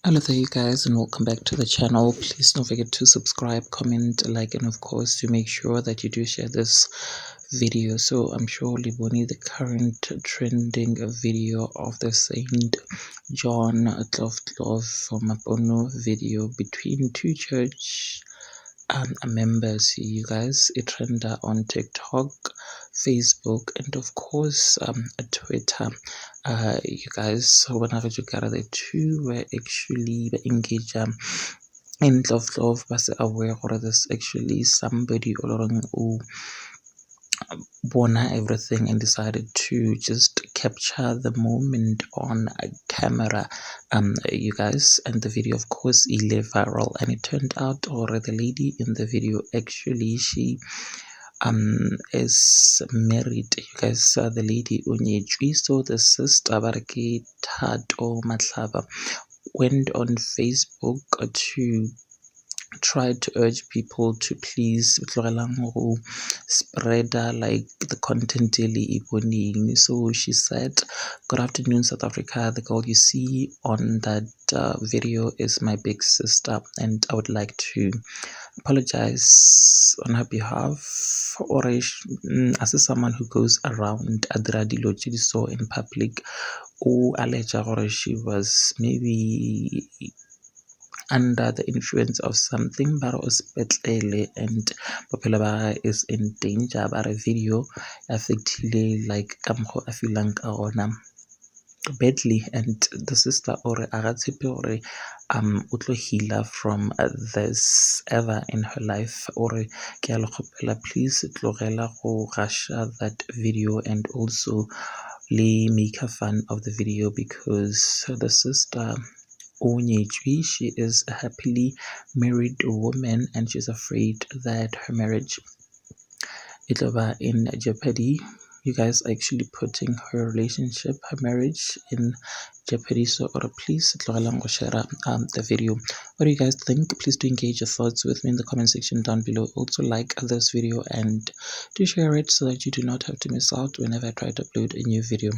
Hello there you guys, and welcome back to the channel. Please don't forget to subscribe, comment, like, and of course to make sure that you do share this video. So I'm sure Liboni, the current trending video of the Saint John Tlov from Mapono video between two church members. You guys, it trended on TikTok, Facebook, and of course Twitter. You guys, so whenever you got the two were actually engaged in love was aware or there's actually somebody along who bona everything and decided to just capture the moment on camera, you guys, and the video of course it went viral, and it turned out or the lady in the video actually she is married, you guys. The lady unyechwi, so the sister barke Thato Matlaba went on Facebook to try to urge people to please tlogelang go spread like the content daily evening. So she said, "Good afternoon, South Africa. The girl you see on that video is my big sister, and I would like to apologize on her behalf." Or as someone who goes around adira dilo tse di so in public, o alleges gore she was maybe under the influence of something, but hospital and popular is in danger. But a video affectly like kamho a feeling badly, and the sister or agatsipe or utlo healer from this ever in her life, or ke a le kgopela please tlogela go gasha that video and also make a fun of the video, because the sister Onyechwi, she is a happily married woman and she's afraid that her marriage is over in jeopardy. You guys are actually putting her relationship, her marriage in jeopardy. So or please share the video. What do you guys think? Please do engage your thoughts with me in the comment section down below. Also like this video and do share it so that you do not have to miss out whenever I try to upload a new video.